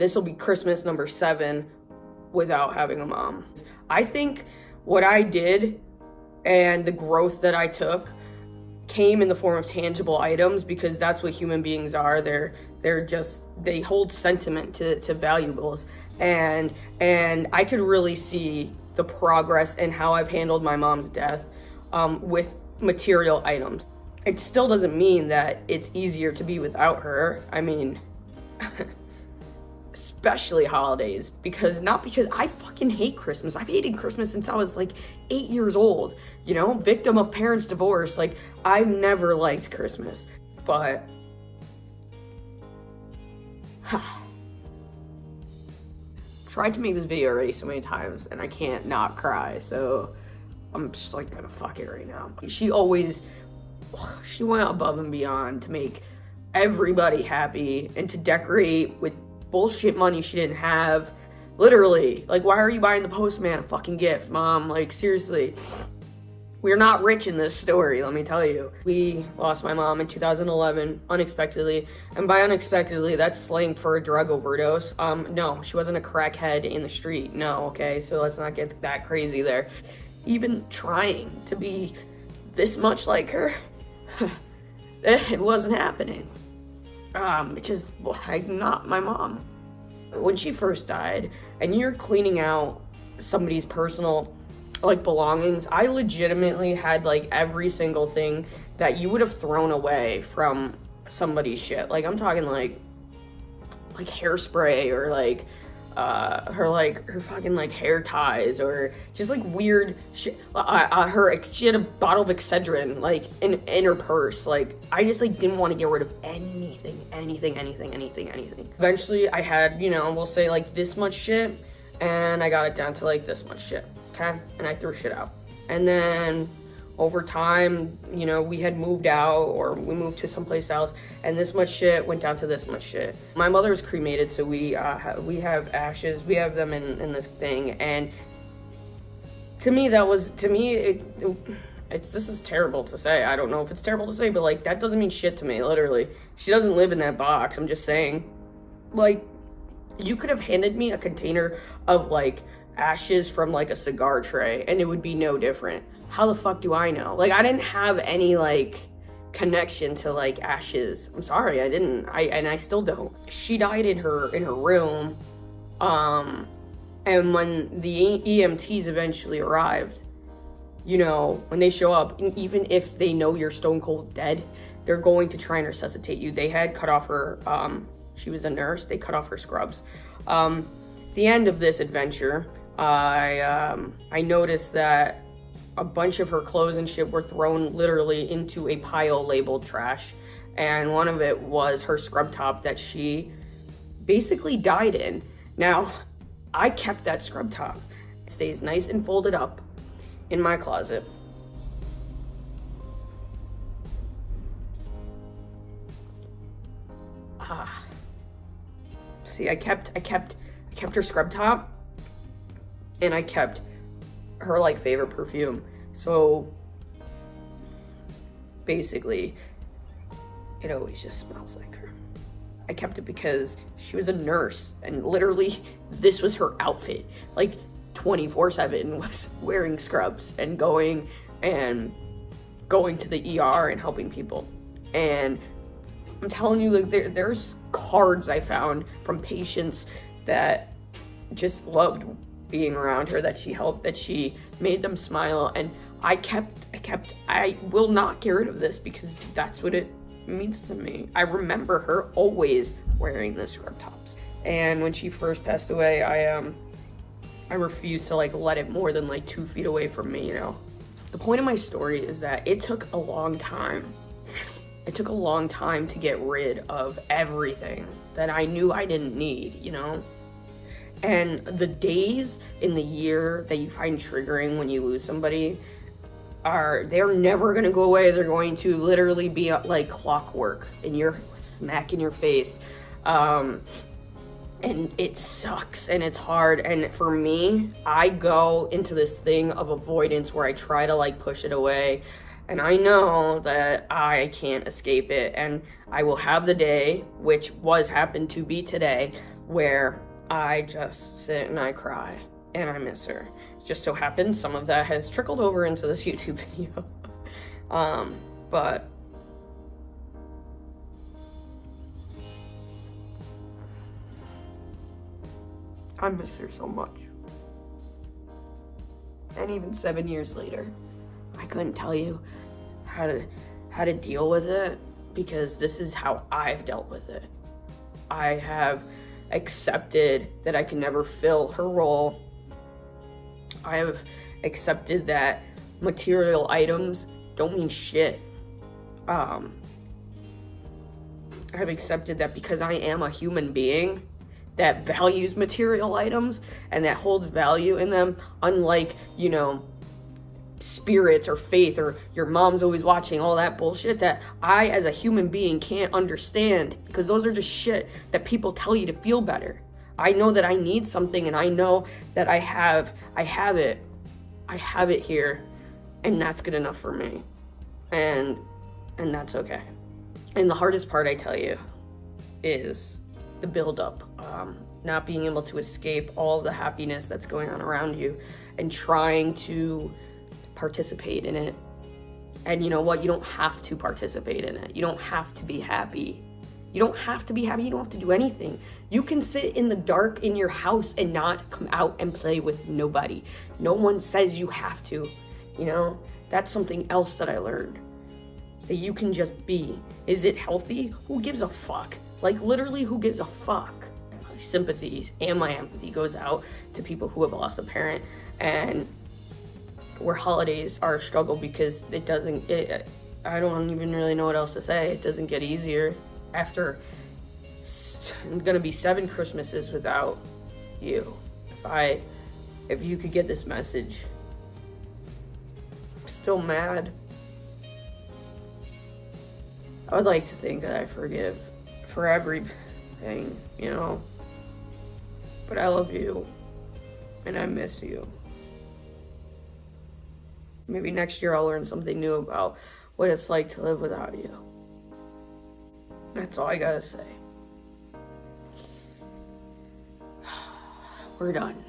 This will be Christmas number 7 without having a mom. I think what I did and the growth that I took came in the form of tangible items, because that's what human beings are. They hold sentiment to valuables, and I could really see the progress in how I've handled my mom's death with material items. It still doesn't mean that it's easier to be without her. I mean, especially holidays, because I fucking hate Christmas. I've hated Christmas since I was like 8 years old, you know, victim of parents' divorce. Like, I've never liked Christmas, but tried to make this video already so many times and I can't not cry, so I'm just like gonna fuck it right now. She went above and beyond to make everybody happy and to decorate with bullshit money she didn't have. Literally, like, why are you buying the postman a fucking gift, Mom? Like, seriously. We're not rich in this story, let me tell you. We lost my mom in 2011, unexpectedly. And by unexpectedly, that's slang for a drug overdose. No, she wasn't a crackhead in the street. No, okay? So let's not get that crazy there. Even trying to be this much like her, it wasn't happening. Which is like not my mom. When she first died, and you're cleaning out somebody's personal like belongings, I legitimately had like every single thing that you would have thrown away from somebody's shit. Like, I'm talking like hairspray, or like her fucking like hair ties, or just like weird shit. She had a bottle of Excedrin like in her purse. Like, I just like didn't want to get rid of anything. Eventually I had, you know, we'll say like this much shit, and I got it down to like this much shit, okay? And I threw shit out. And then over time, you know, we had moved out, or we moved to someplace else, and this much shit went down to this much shit. My mother was cremated, so we have ashes. We have them in this thing, and this is terrible to say. I don't know if it's terrible to say, but like, that doesn't mean shit to me, literally. She doesn't live in that box, I'm just saying. Like, you could have handed me a container of like ashes from like a cigar tray and it would be no different. How the fuck do I know? Like, I didn't have any like connection to like ashes. I'm sorry, I didn't. I still don't. She died in her room, and when the EMTs eventually arrived, you know, when they show up, even if they know you're stone cold dead, they're going to try and resuscitate you. They had cut off her, she was a nurse, they cut off her scrubs. The end of this adventure, I noticed that a bunch of her clothes and shit were thrown literally into a pile labeled trash. And one of it was her scrub top that she basically died in. Now, I kept that scrub top. It stays nice and folded up in my closet. See, I kept her scrub top, and I kept her like favorite perfume. So basically, it always just smells like her. I kept it because she was a nurse, and literally this was her outfit. Like, 24/7 was wearing scrubs and going to the ER and helping people. And I'm telling you, like, there's cards I found from patients that just loved being around her, that she helped, that she made them smile. And I will not get rid of this, because that's what it means to me. I remember her always wearing the scrub tops. And when she first passed away, I refused to like let it more than like 2 feet away from me, you know? The point of my story is that it took a long time. It took a long time to get rid of everything that I knew I didn't need, you know? And the days in the year that you find triggering when you lose somebody they're never gonna go away. They're going to literally be like clockwork, and you're smack in your face. And it sucks, and it's hard. And for me, I go into this thing of avoidance where I try to like push it away. And I know that I can't escape it, and I will have the day, which happened to be today, where I just sit and I cry and I miss her. It just so happens some of that has trickled over into this YouTube video. But I miss her so much. And even 7 years later, I couldn't tell you how to deal with it, because this is how I've dealt with it. I have accepted that I can never fill her role. I have accepted that material items don't mean shit. I have accepted that because I am a human being that values material items and that holds value in them, unlike, you know, spirits or faith or your mom's always watching, all that bullshit that I as a human being can't understand, because those are just shit that people tell you to feel better. I know that I need something, and I know that I have it here, and that's good enough for me, and that's okay. And the hardest part, I tell you, is the buildup, not being able to escape all the happiness that's going on around you and trying to participate in it. And you know what? You don't have to participate in it. You don't have to be happy. You don't have to be happy. You don't have to do anything. You can sit in the dark in your house and not come out and play with nobody. No one says you have to. You know, that's something else that I learned. That you can just be. Is it healthy? Who gives a fuck? Like, literally, who gives a fuck? My sympathies and my empathy goes out to people who have lost a parent, and where holidays are a struggle, because I don't even really know what else to say. It doesn't get easier after gonna be 7 Christmases without you. If you could get this message, I'm still mad. I would like to think that I forgive for everything, you know, but I love you and I miss you. Maybe next year I'll learn something new about what it's like to live without you. That's all I gotta say. We're done.